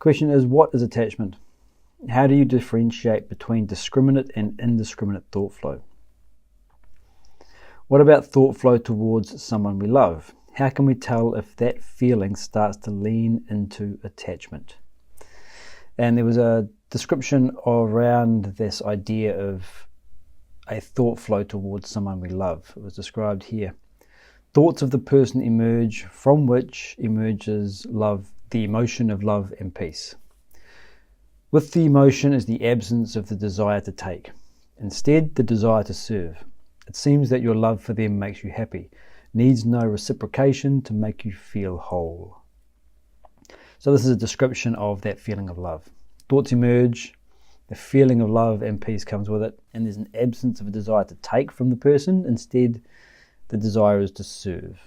question is, what is attachment? How do you differentiate between discriminate and indiscriminate thought flow? What about thought flow towards someone we love? How can we tell if that feeling starts to lean into attachment? And there was a description around this idea of a thought flow towards someone we love. It was described here. Thoughts of the person emerge, from which emerges love, the emotion of love and peace. With the emotion is the absence of the desire to take. Instead, the desire to serve. It seems that your love for them makes you happy, needs no reciprocation to make you feel whole. So this is a description of that feeling of love. Thoughts emerge, the feeling of love and peace comes with it, and there's an absence of a desire to take from the person. Instead, the desire is to serve.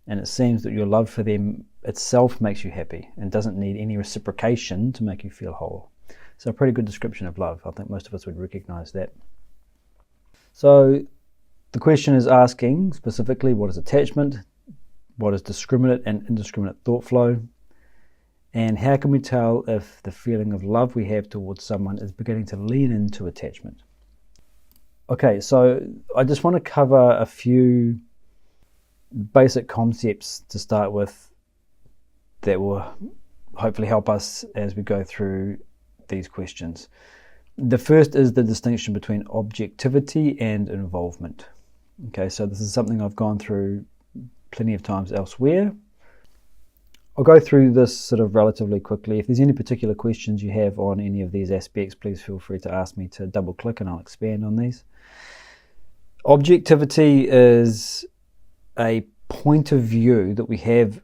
And it seems that your love for them itself makes you happy and doesn't need any reciprocation to make you feel whole. So a pretty good description of love. I think most of us would recognize that. So the question is asking specifically, what is attachment? What is discriminate and indiscriminate thought flow? And how can we tell if the feeling of love we have towards someone is beginning to lean into attachment? Okay, so I just want to cover a few basic concepts to start with that will hopefully help us as we go through these questions. The first is the distinction between objectivity and involvement. Okay, so this is something I've gone through plenty of times elsewhere. I'll go through this sort of relatively quickly. If there's any particular questions you have on any of these aspects, please feel free to ask me to double click and I'll expand on these. Objectivity is a point of view that we have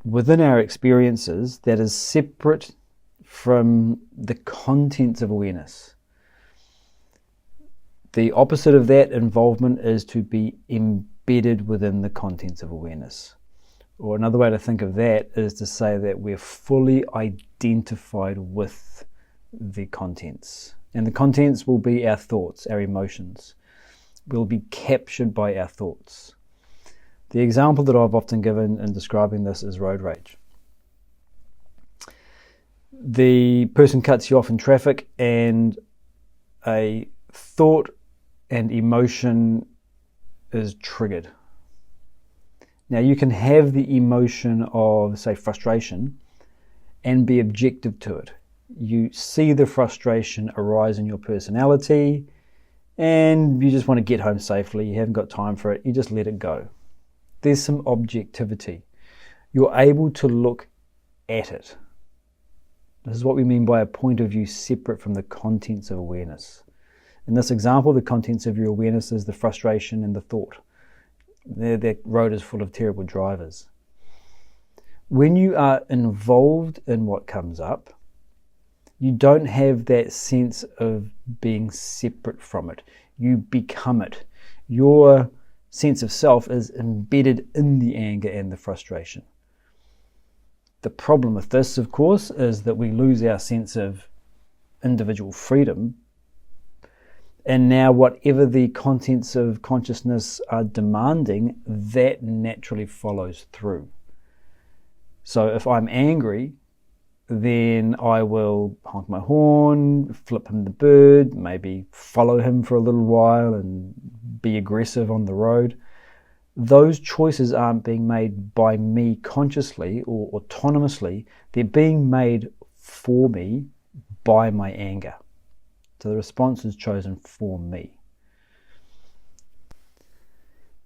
within our experiences that is separate from the contents of awareness. The opposite of that involvement is to be embedded within the contents of awareness. Or another way to think of that is to say that we're fully identified with the contents. And the contents will be our thoughts, our emotions. We'll be captured by our thoughts. The example that I've often given in describing this is road rage. The person cuts you off in traffic and a thought and emotion is triggered. Now you can have the emotion of, say, frustration and be objective to it. You see the frustration arise in your personality and you just want to get home safely. You haven't got time for it. You just let it go. There's some objectivity. You're able to look at it. This is what we mean by a point of view separate from the contents of awareness. In this example, the contents of your awareness is the frustration and the thought. That road is full of terrible drivers. When you are involved in what comes up, you don't have that sense of being separate from it. You become it. Your sense of self is embedded in the anger and the frustration. The problem with this, of course, is that we lose our sense of individual freedom. And now whatever the contents of consciousness are demanding, that naturally follows through. So if I'm angry, then I will honk my horn, flip him the bird, maybe follow him for a little while and be aggressive on the road. Those choices aren't being made by me consciously or autonomously. They're being made for me by my anger. So the response is chosen for me.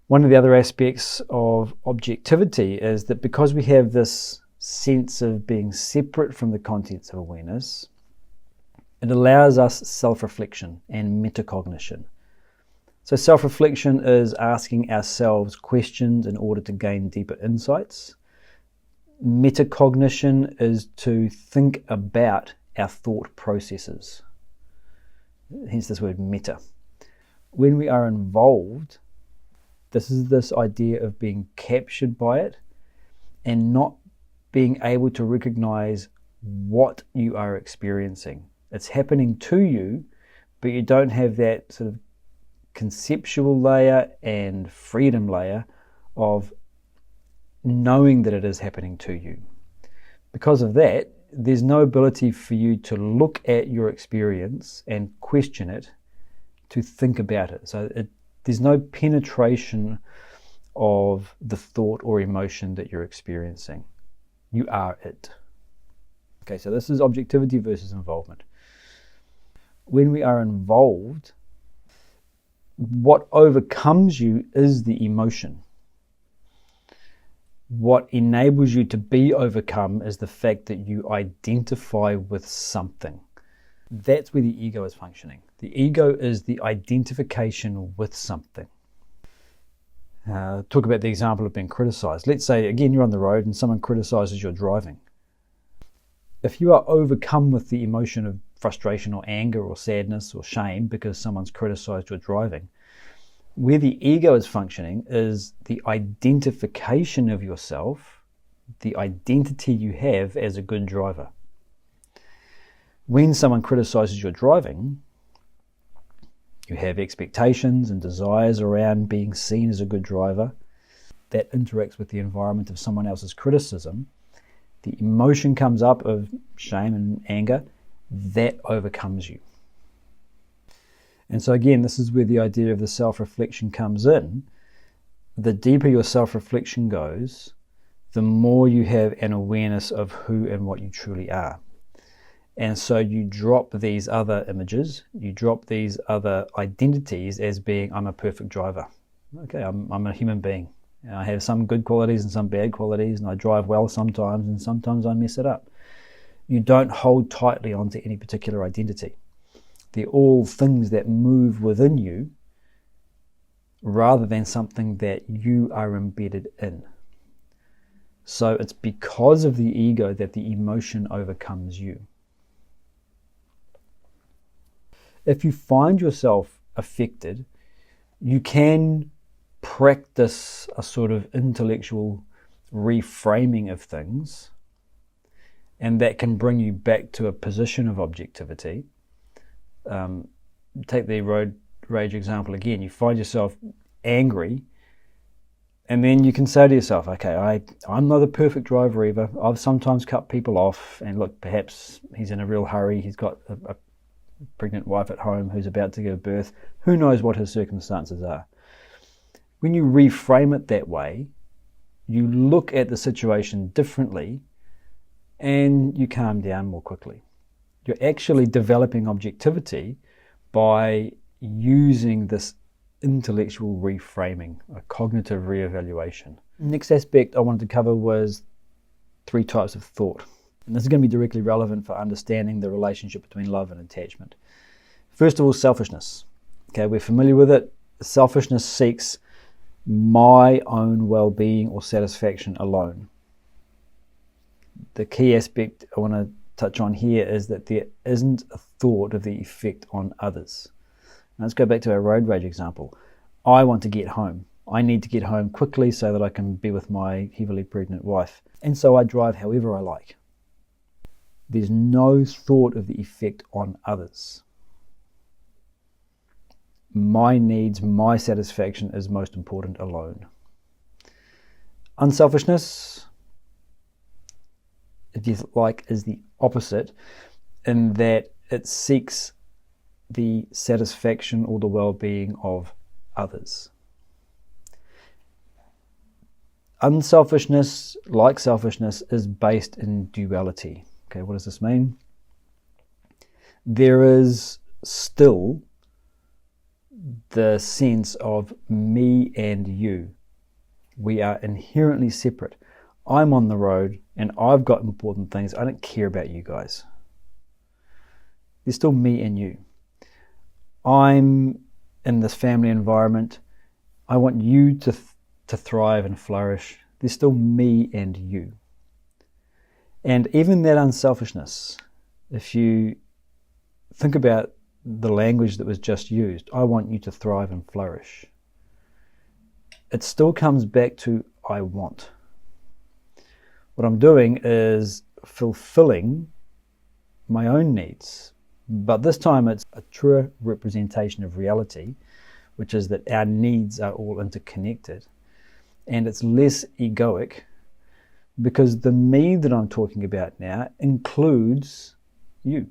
One of the other aspects of objectivity is that because we have this sense of being separate from the contents of awareness, it allows us self-reflection and metacognition. So self-reflection is asking ourselves questions in order to gain deeper insights. Metacognition is to think about our thought processes. Hence this word meta. When we are involved, this is this idea of being captured by it and not being able to recognize what you are experiencing. It's happening to you, but you don't have that sort of conceptual layer and freedom layer of knowing that it is happening to you. Because of that, there's no ability for you to look at your experience and question it, to think about it. So there's no penetration of the thought or emotion that you're experiencing. You are it. Okay, so this is objectivity versus involvement. When we are involved, what overcomes you is the emotion. What enables you to be overcome is the fact that you identify with something. That's where the ego is functioning. The ego is the identification with something. Talk about the example of being criticized. Let's say, again, you're on the road and someone criticizes your driving. If you are overcome with the emotion of frustration or anger or sadness or shame because someone's criticized your driving, where the ego is functioning is the identification of yourself, the identity you have as a good driver. When someone criticizes your driving, you have expectations and desires around being seen as a good driver. That interacts with the environment of someone else's criticism. The emotion comes up of shame and anger. That overcomes you. And so again, this is where the idea of the self-reflection comes in. The deeper your self-reflection goes, the more you have an awareness of who and what you truly are. And so you drop these other images, you drop these other identities as being, I'm a perfect driver. Okay, I'm a human being. I have some good qualities and some bad qualities, and I drive well sometimes, and sometimes I mess it up. You don't hold tightly onto any particular identity. They're all things that move within you rather than something that you are embedded in. So it's because of the ego that the emotion overcomes you. If you find yourself affected, you can practice a sort of intellectual reframing of things, and that can bring you back to a position of objectivity. Take the road rage example again. You find yourself angry, and then you can say to yourself, okay, I'm not a perfect driver either. I've sometimes cut people off, and look, perhaps he's in a real hurry. He's got a pregnant wife at home who's about to give birth. Who knows what his circumstances are? When you reframe it that way, you look at the situation differently and you calm down more quickly. You're actually developing objectivity by using this intellectual reframing, a cognitive reevaluation. Next aspect I wanted to cover was 3 types of thought. And this is going to be directly relevant for understanding the relationship between love and attachment. First of all, selfishness. Okay, we're familiar with it. Selfishness seeks my own well-being or satisfaction alone. The key aspect I want to touch on here is that there isn't a thought of the effect on others. Now let's go back to our road rage example. I want to get home. I need to get home quickly so that I can be with my heavily pregnant wife. And so I drive however I like. There's no thought of the effect on others. My needs, my satisfaction is most important alone. Unselfishness, if you like, is the opposite in that it seeks the satisfaction or the well-being of others. Unselfishness, like selfishness, is based in duality. Okay, what does this mean? There is still the sense of me and you. We are inherently separate. I'm on the road and I've got important things. I don't care about you guys. There's still me and you. I'm in this family environment. I want you to thrive and flourish. There's still me and you. And even that unselfishness, if you think about the language that was just used, I want you to thrive and flourish, it still comes back to I want. What I'm doing is fulfilling my own needs, but this time it's a truer representation of reality, which is that our needs are all interconnected, and it's less egoic because the me that I'm talking about now includes you.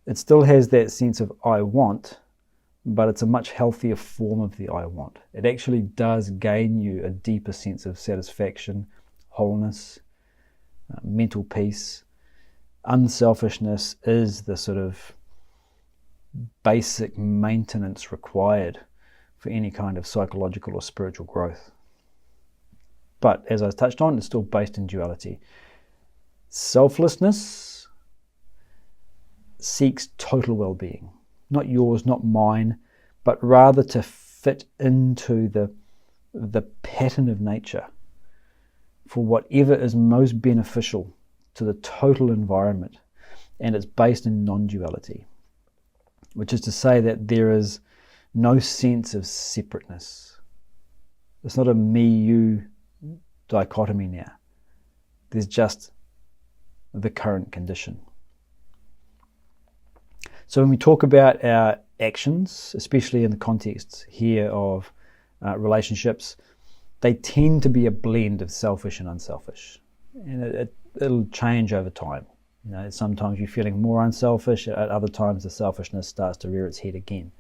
It still has that sense of I want, but it's a much healthier form of the I want. It actually does gain you a deeper sense of satisfaction, wholeness, mental peace. Unselfishness is the sort of basic maintenance required for any kind of psychological or spiritual growth. But as I touched on, it's still based in duality. Selflessness seeks total well-being. Not yours, not mine, but rather to fit into the pattern of nature for whatever is most beneficial to the total environment. And it's based in non-duality, which is to say that there is no sense of separateness. It's not a me-you dichotomy now. There's just the current condition. So when we talk about our actions, especially in the context here of relationships, they tend to be a blend of selfish and unselfish. And it'll change over time. You know, sometimes you're feeling more unselfish, at other times the selfishness starts to rear its head again.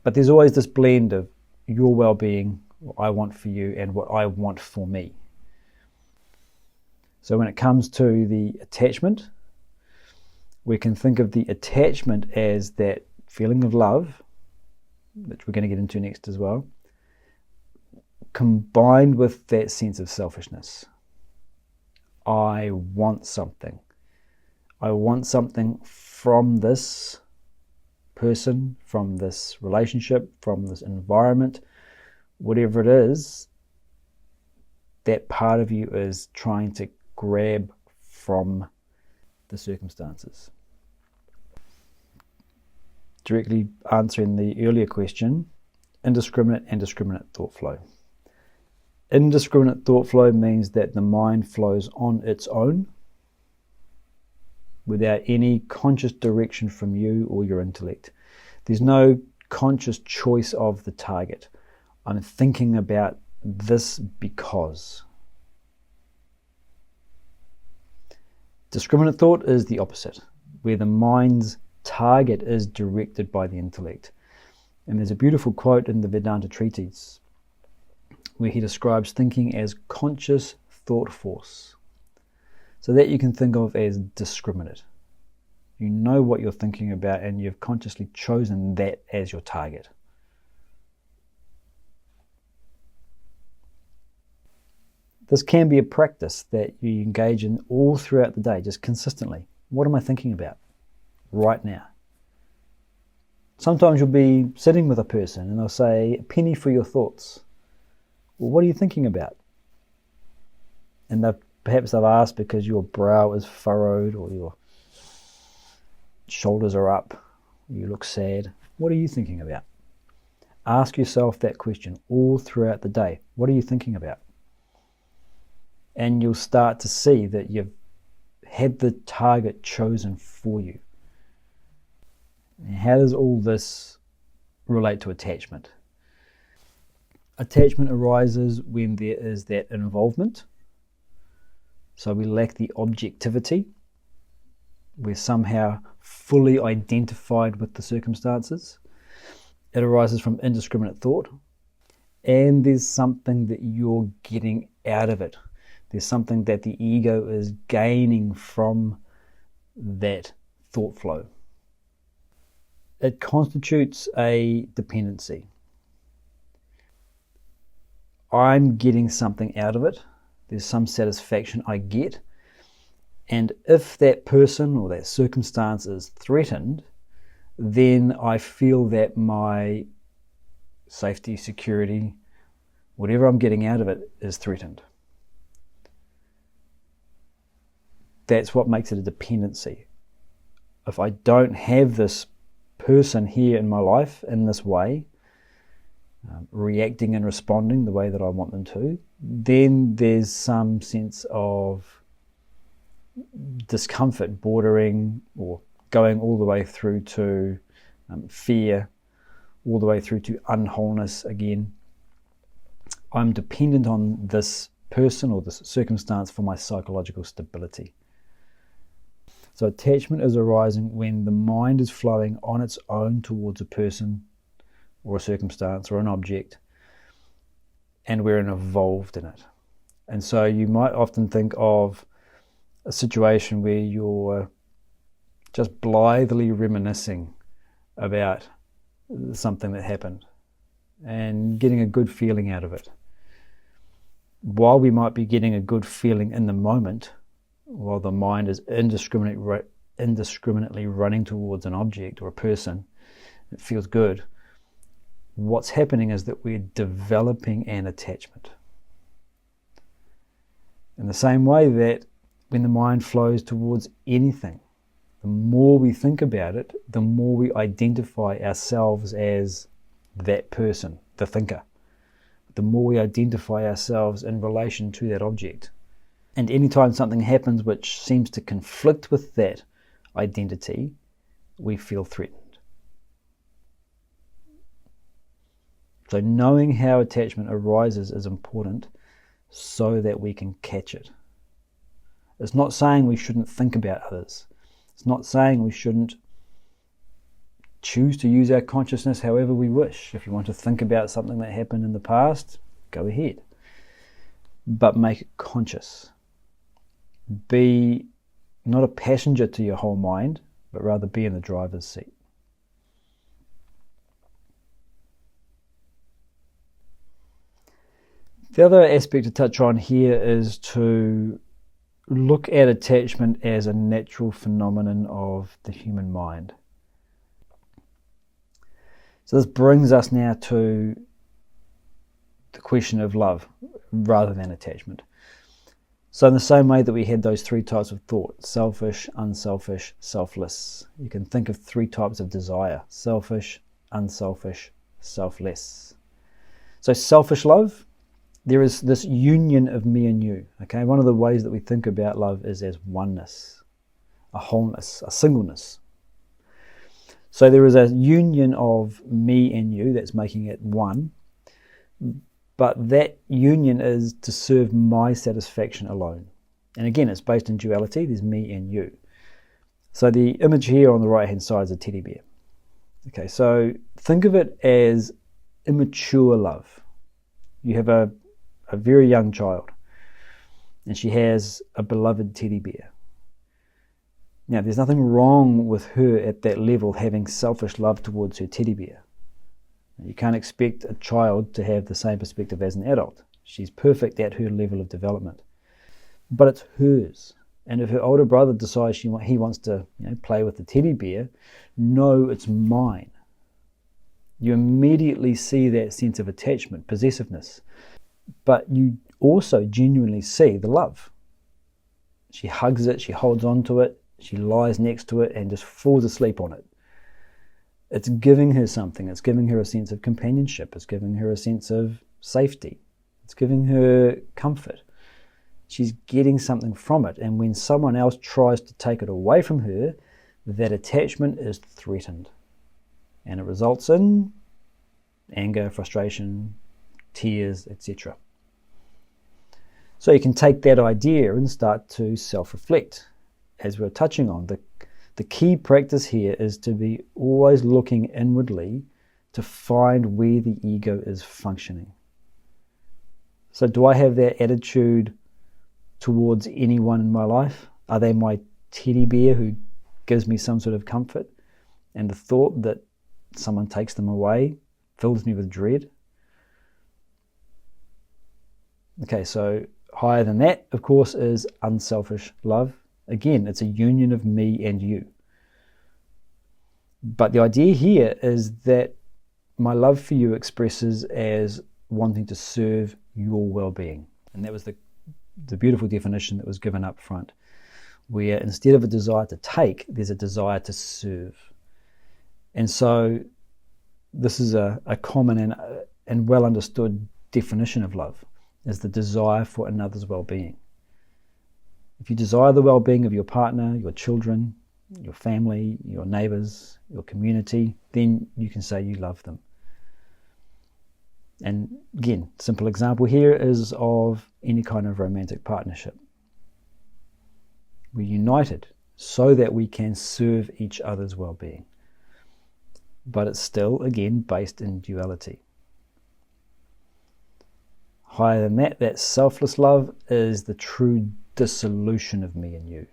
But there's always this blend of your well-being, what I want for you, and what I want for me. So when it comes to the attachment, we can think of the attachment as that feeling of love, which we're going to get into next as well, combined with that sense of selfishness. I want something. I want something from this person, from this relationship, from this environment, whatever it is, that part of you is trying to grab from the circumstances. Directly answering the earlier question, indiscriminate and discriminate thought flow. Indiscriminate thought flow means that the mind flows on its own without any conscious direction from you or your intellect. There's no conscious choice of the target. I'm thinking about this because. Discriminate thought is the opposite, where the mind's target is directed by the intellect. And there's a beautiful quote in the Vedanta Treatise where he describes thinking as conscious thought force. So that you can think of as discriminate. You know what you're thinking about and you've consciously chosen that as your target. This can be a practice that you engage in all throughout the day, just consistently. What am I thinking about right now? Sometimes you'll be sitting with a person and they'll say, "A penny for your thoughts." Well, what are you thinking about? And perhaps they've asked because your brow is furrowed or your shoulders are up, or you look sad. What are you thinking about? Ask yourself that question all throughout the day. What are you thinking about? And you'll start to see that you've had the target chosen for you. And how does all this relate to attachment? Attachment arises when there is that involvement. So we lack the objectivity. We're somehow fully identified with the circumstances. It arises from indiscriminate thought. And there's something that you're getting out of it. There's something that the ego is gaining from that thought flow. It constitutes a dependency. I'm getting something out of it. There's some satisfaction I get. And if that person or that circumstance is threatened, then I feel that my safety, security, whatever I'm getting out of it is threatened. That's what makes it a dependency. If I don't have this person here in my life in this way, reacting and responding the way that I want them to, then there's some sense of discomfort bordering or going all the way through to fear, all the way through to unwholeness again. I'm dependent on this person or this circumstance for my psychological stability. So attachment is arising when the mind is flowing on its own towards a person or a circumstance or an object, and we're involved in it. And so you might often think of a situation where you're just blithely reminiscing about something that happened and getting a good feeling out of it. While we might be getting a good feeling in the moment, while the mind is indiscriminately running towards an object or a person, it feels good. What's happening is that we're developing an attachment. In the same way that when the mind flows towards anything, the more we think about it, the more we identify ourselves as that person, the thinker. The more we identify ourselves in relation to that object. And anytime something happens which seems to conflict with that identity, we feel threatened. So knowing how attachment arises is important so that we can catch it. It's not saying we shouldn't think about others. It's not saying we shouldn't choose to use our consciousness however we wish. If you want to think about something that happened in the past, go ahead. But make it conscious. Be not a passenger to your whole mind, but rather be in the driver's seat. The other aspect to touch on here is to look at attachment as a natural phenomenon of the human mind. So this brings us now to the question of love rather than attachment. So in the same way that we had those three types of thought, selfish, unselfish, selfless, you can think of three types of desire, selfish, unselfish, selfless. So selfish love, there is this union of me and you. Okay, one of the ways that we think about love is as oneness, a wholeness, a singleness. So there is a union of me and you that's making it one, but that union is to serve my satisfaction alone. And again, it's based in duality. There's me and you. So the image here on the right hand side is a teddy bear. Okay, so think of it as immature love. You have a very young child and she has a beloved teddy bear. Now, there's nothing wrong with her at that level having selfish love towards her teddy bear. You can't expect a child to have the same perspective as an adult. She's perfect at her level of development. But it's hers. And if her older brother decides he wants to play with the teddy bear, no, it's mine. You immediately see that sense of attachment, possessiveness. But you also genuinely see the love. She hugs it, she holds on to it, she lies next to it and just falls asleep on it. It's giving her something. It's giving her a sense of companionship. It's giving her a sense of safety. It's giving her comfort. She's getting something from it. And when someone else tries to take it away from her, that attachment is threatened. And it results in anger, frustration, tears, etc. So you can take that idea and start to self-reflect. As we were touching on, the key practice here is to be always looking inwardly to find where the ego is functioning. So do I have that attitude towards anyone in my life? Are they my teddy bear who gives me some sort of comfort? And the thought that someone takes them away fills me with dread? Okay, so higher than that, of course, is unselfish love. Again, it's a union of me and you. But the idea here is that my love for you expresses as wanting to serve your well-being. And that was the beautiful definition that was given up front, where instead of a desire to take, there's a desire to serve. And so this is a common and well understood definition of love, is the desire for another's well-being. If you desire the well-being of your partner, your children, your family, your neighbors, your community, then you can say you love them. And again, simple example here is of any kind of romantic partnership. We're united so that we can serve each other's well-being. But it's still, again, based in duality. Higher than that, that selfless love is the true dissolution of me and you.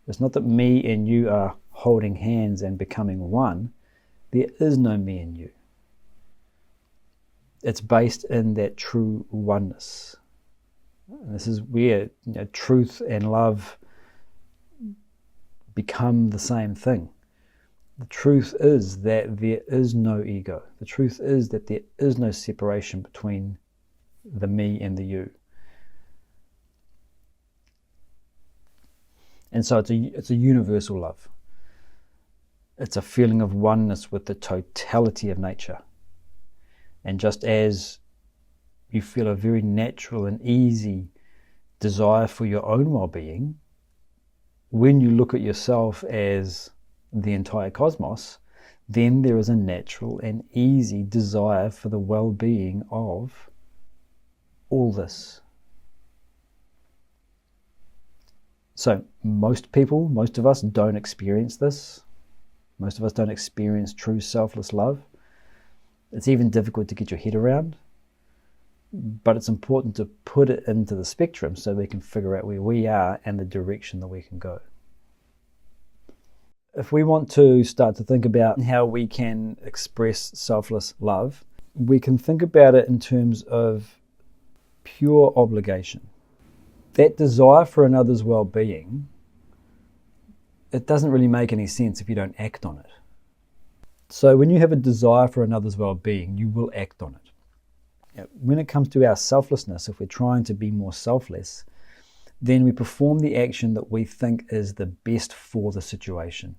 It's not that me and you are holding hands and becoming one. There is no me and you. It's based in that true oneness. And this is where truth and love become the same thing. The truth is that there is no ego. The truth is that there is no separation between the me and the you. And so it's a universal love. It's a feeling of oneness with the totality of nature. And just as you feel a very natural and easy desire for your own well-being, when you look at yourself as the entire cosmos, then there is a natural and easy desire for the well-being of all this. So most of us don't experience this. Most of us don't experience true selfless love. It's even difficult to get your head around, but it's important to put it into the spectrum so we can figure out where we are and the direction that we can go. If we want to start to think about how we can express selfless love, we can think about it in terms of pure obligation. That desire for another's well-being, it doesn't really make any sense if you don't act on it. So when you have a desire for another's well-being, you will act on it. When it comes to our selflessness, if we're trying to be more selfless, then we perform the action that we think is the best for the situation.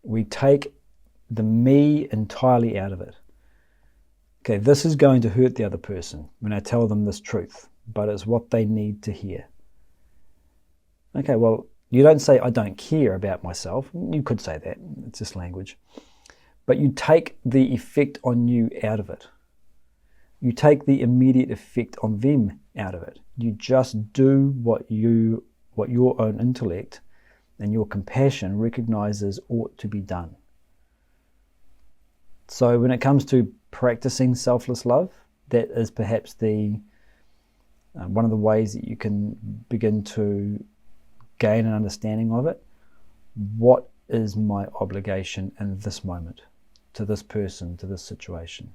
We take the me entirely out of it. Okay, this is going to hurt the other person when I tell them this truth, but it's what they need to hear. Okay, well, you don't say, I don't care about myself. You could say that, it's just language. But you take the effect on you out of it. You take the immediate effect on them out of it. You just do what your own intellect and your compassion recognizes ought to be done. So when it comes to practicing selfless love, that is perhaps one of the ways that you can begin to gain an understanding of it. What is my obligation in this moment to this person, to this situation?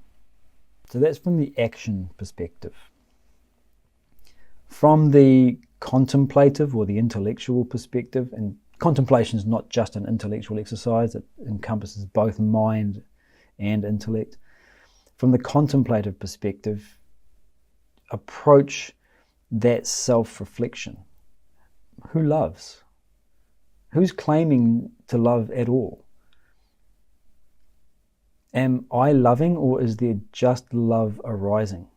So that's from the action perspective. From the contemplative or the intellectual perspective, and contemplation is not just an intellectual exercise, it encompasses both mind and intellect. From the contemplative perspective, approach that self-reflection. Who loves? Who's claiming to love at all? Am I loving, or is there just love arising?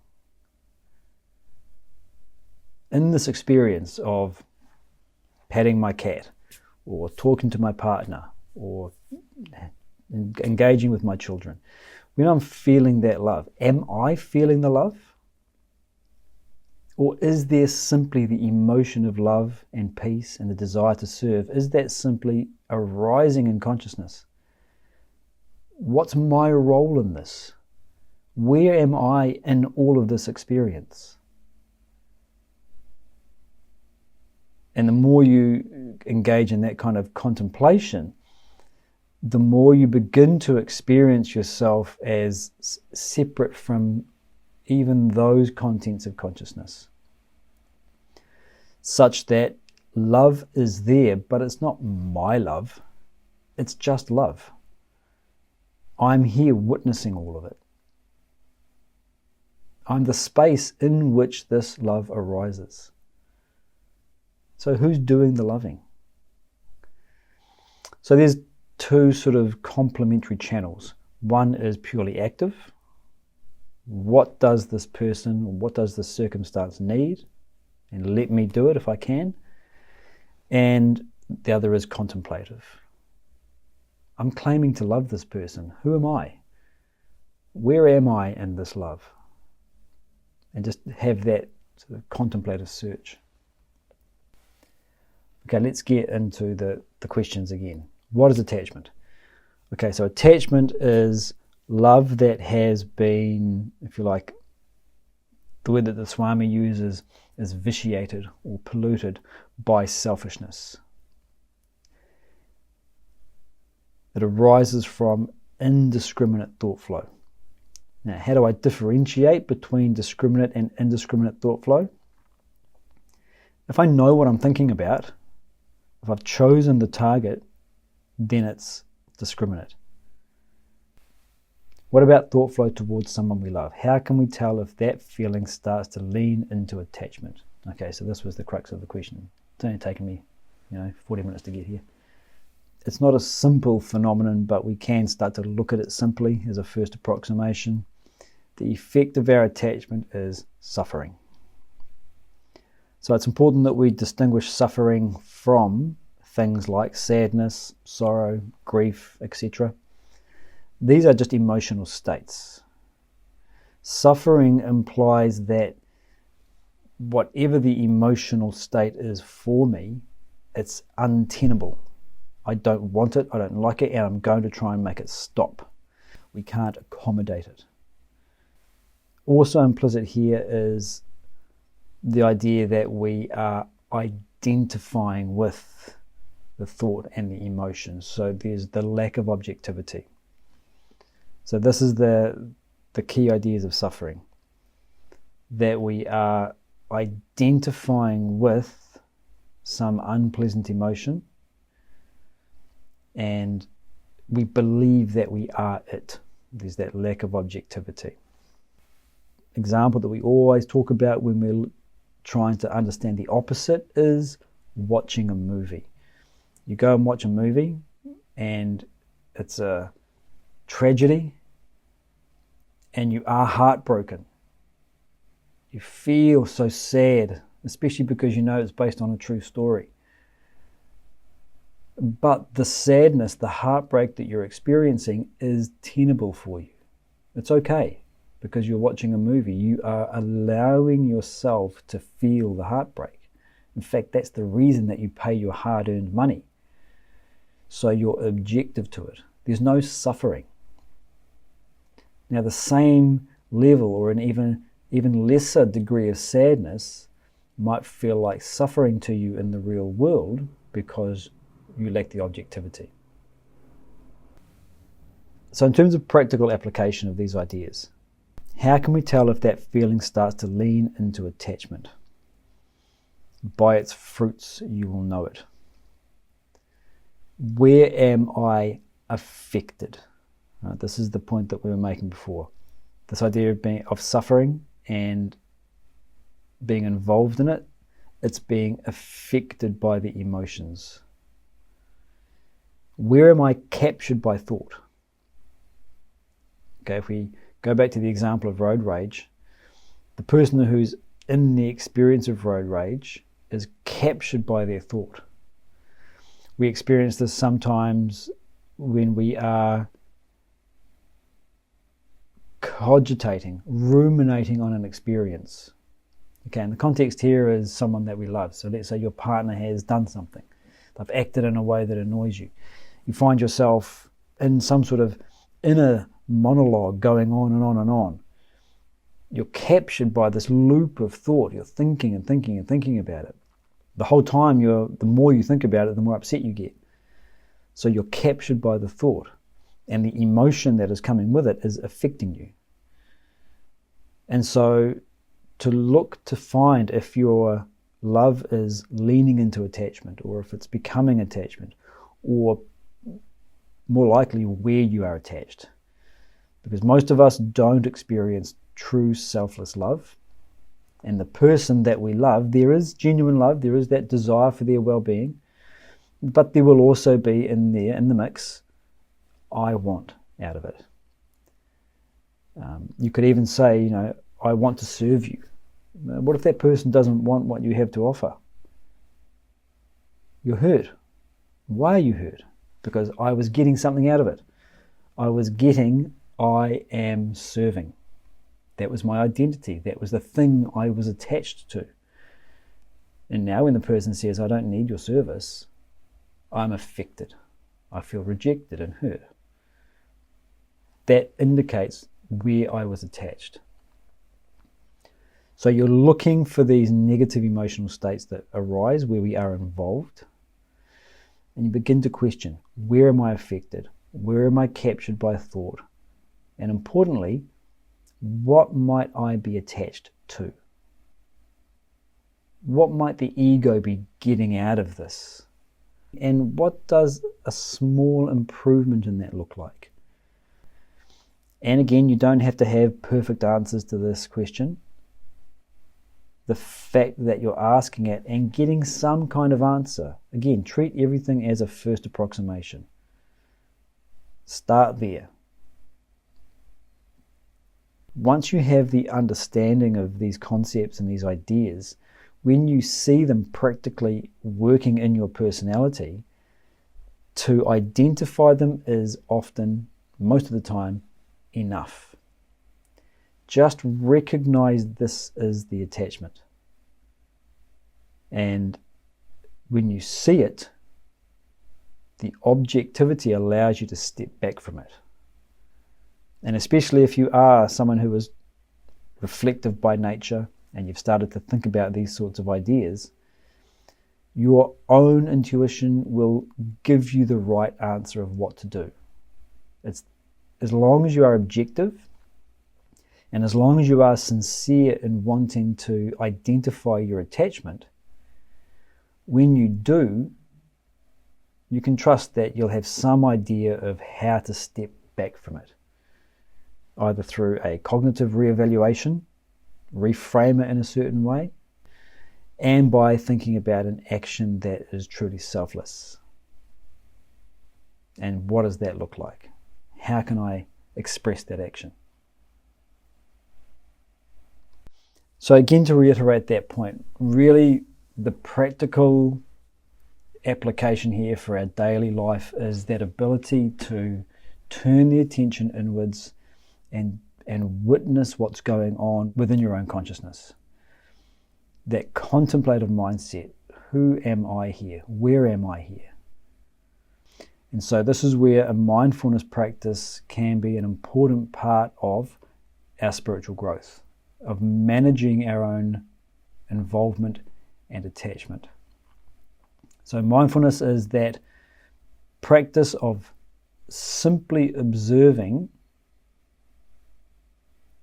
In this experience of patting my cat, or talking to my partner, or engaging with my children, when I'm feeling that love, am I feeling the love? Or is there simply the emotion of love and peace and the desire to serve? Is that simply arising in consciousness? What's my role in this? Where am I in all of this experience? And the more you engage in that kind of contemplation, the more you begin to experience yourself as separate from even those contents of consciousness, such that love is there, but it's not my love, it's just love. I'm here witnessing all of it. I'm the space in which this love arises. So who's doing the loving? So there's two sort of complementary channels. One is purely active. What does this person, or what does this circumstance need? And let me do it if I can. And the other is contemplative. I'm claiming to love this person. Who am I? where am I in this love? And just have that sort of contemplative search. Okay, let's get into the questions again. What is attachment? Okay, so attachment is love that has been, if you like, the word that the Swami uses is vitiated or polluted by selfishness. It arises from indiscriminate thought flow. Now, how do I differentiate between discriminate and indiscriminate thought flow? If I know what I'm thinking about, if I've chosen the target, then it's discriminate. What about thought flow towards someone we love? How can we tell if that feeling starts to lean into attachment? Okay, so this was the crux of the question. It's only taken me, 40 minutes to get here. It's not a simple phenomenon, but we can start to look at it simply as a first approximation. The effect of our attachment is suffering. So it's important that we distinguish suffering from things like sadness, sorrow, grief, etc. These are just emotional states. Suffering implies that whatever the emotional state is for me, it's untenable. I don't want it, I don't like it, and I'm going to try and make it stop. We can't accommodate it. Also implicit here is the idea that we are identifying with the thought and the emotion. So there's the lack of objectivity. So this is the key ideas of suffering. That we are identifying with some unpleasant emotion and we believe that we are it. There's that lack of objectivity. Example that we always talk about when we're trying to understand the opposite is watching a movie. You go and watch a movie and it's a tragedy and you are heartbroken. You feel so sad, especially because you know it's based on a true story. But the sadness, the heartbreak that you're experiencing is tenable for you. It's okay because you're watching a movie. You are allowing yourself to feel the heartbreak. In fact, that's the reason that you pay your hard-earned money. So you're objective to it. There's no suffering. Now, the same level or an even lesser degree of sadness might feel like suffering to you in the real world because you lack the objectivity. So in terms of practical application of these ideas, how can we tell if that feeling starts to lean into attachment? By its fruits you will know it. Where am I affected? This is the point that we were making before. This idea of suffering and being involved in it, it's being affected by the emotions. Where am I captured by thought? Okay, if we go back to the example of road rage, the person who's in the experience of road rage is captured by their thought. We experience this sometimes when we are cogitating, ruminating on an experience. Okay, and the context here is someone that we love. So let's say your partner has done something. They've acted in a way that annoys you. You find yourself in some sort of inner monologue going on and on and on. You're captured by this loop of thought. You're thinking and thinking and thinking about it. The whole time, the more you think about it, the more upset you get. So you're captured by the thought, and the emotion that is coming with it is affecting you. And so to look to find if your love is leaning into attachment, or if it's becoming attachment, or more likely where you are attached. Because most of us don't experience true selfless love. And the person that we love, there is genuine love, there is that desire for their well-being, but there will also be in the mix, I want out of it. You could even say, I want to serve you. What if that person doesn't want what you have to offer? You're hurt. Why are you hurt? Because I was getting something out of it. I was getting I am serving. That was my identity. That was the thing I was attached to. And now when the person says, I don't need your service, I'm affected. I feel rejected and hurt. That indicates where I was attached. So you're looking for these negative emotional states that arise where we are involved. And you begin to question, where am I affected? Where am I captured by thought? And importantly, what might I be attached to? What might the ego be getting out of this? And what does a small improvement in that look like? And again, you don't have to have perfect answers to this question. The fact that you're asking it and getting some kind of answer. Again, treat everything as a first approximation. Start there. Once you have the understanding of these concepts and these ideas, when you see them practically working in your personality, to identify them is often, most of the time, enough. Just recognize this is the attachment. And when you see it, the objectivity allows you to step back from it. And especially if you are someone who is reflective by nature and you've started to think about these sorts of ideas, your own intuition will give you the right answer of what to do. It's as long as you are objective and as long as you are sincere in wanting to identify your attachment, when you do, you can trust that you'll have some idea of how to step back from it, either through a cognitive reevaluation, reframe it in a certain way, and by thinking about an action that is truly selfless. And what does that look like? How can I express that action? So again, to reiterate that point, really the practical application here for our daily life is that ability to turn the attention inwards and witness what's going on within your own consciousness. That contemplative mindset. Who am I here? Where am I here? And so this is where a mindfulness practice can be an important part of our spiritual growth, of managing our own involvement and attachment. So mindfulness is that practice of simply observing,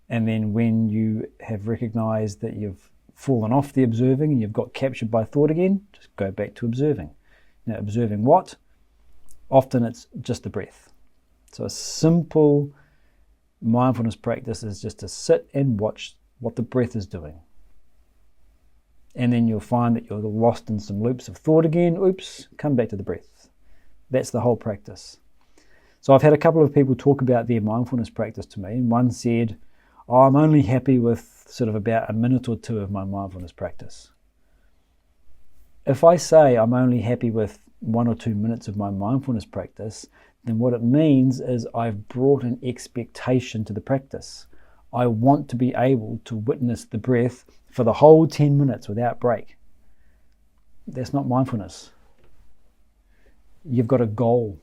and then when you have recognized that you've fallen off the observing and you've got captured by thought again, just go back to observing. Now, observing what? Often it's just the breath. So a simple mindfulness practice is just to sit and watch what the breath is doing. And then you'll find that you're lost in some loops of thought again. Oops, come back to the breath. That's the whole practice. So I've had a couple of people talk about their mindfulness practice to me, and one said, I'm only happy with sort of about a minute or two of my mindfulness practice. If I say I'm only happy with 1 or 2 minutes of my mindfulness practice, then what it means is I've brought an expectation to the practice. I want to be able to witness the breath for the whole 10 minutes without break. That's not mindfulness. You've got a goal.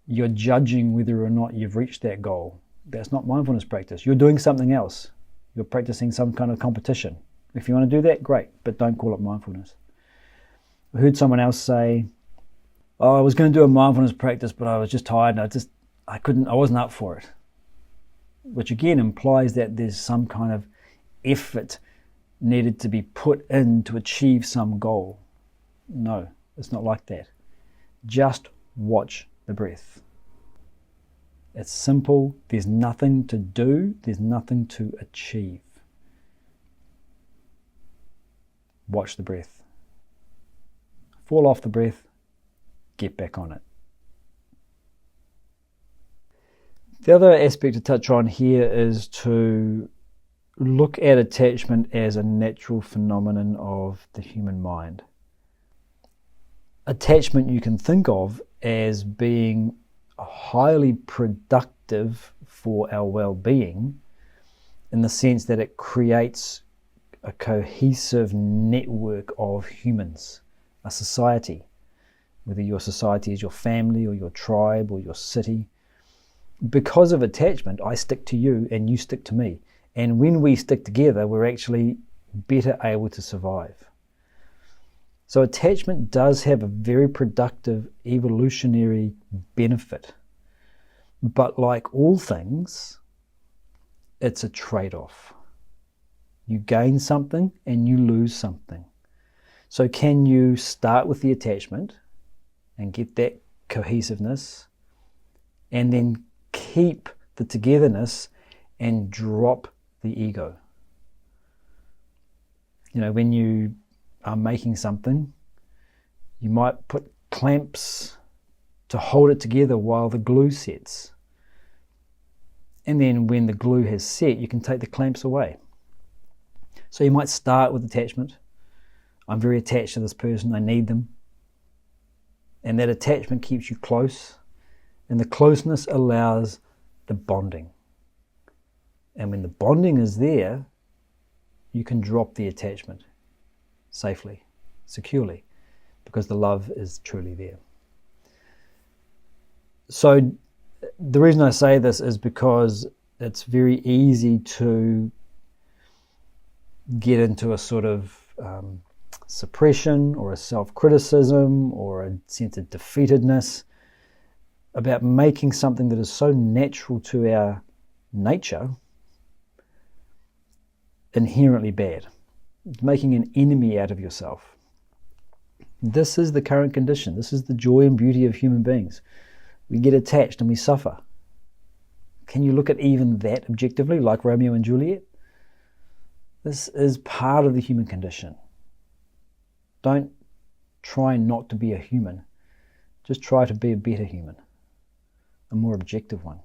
You're judging whether or not you've reached that goal. That's not mindfulness practice. You're doing something else. You're practicing some kind of competition. If you want to do that, great, but don't call it mindfulness. I heard someone else say, I was going to do a mindfulness practice, but I was just tired and I wasn't up for it. Which again implies that there's some kind of effort needed to be put in to achieve some goal. No, it's not like that. Just watch the breath. It's simple. There's nothing to do. There's nothing to achieve. Watch the breath. Fall off the breath. Get back on it. The other aspect to touch on here is to look at attachment as a natural phenomenon of the human mind. Attachment you can think of as being highly productive for our well-being, in the sense that it creates a cohesive network of humans, a society, whether your society is your family or your tribe or your city. Because of attachment, I stick to you and you stick to me. And when we stick together, we're actually better able to survive. So attachment does have a very productive evolutionary benefit. But like all things, it's a trade-off. You gain something and you lose something. So can you start with the attachment and get that cohesiveness, and then keep the togetherness and drop the ego? You know, when you are making something, you might put clamps to hold it together while the glue sets. And then when the glue has set, you can take the clamps away. So you might start with attachment. I'm very attached to this person, I need them. And that attachment keeps you close. And the closeness allows the bonding. And when the bonding is there, you can drop the attachment safely, securely, because the love is truly there. So the reason I say this is because it's very easy to get into a sort of suppression or a self-criticism or a sense of defeatedness about making something that is so natural to our nature inherently bad, making an enemy out of yourself. This is the current condition. This is the joy and beauty of human beings. We get attached and we suffer. Can you look at even that objectively, like Romeo and Juliet? This is part of the human condition. Don't try not to be a human. Just try to be a better human, a more objective one.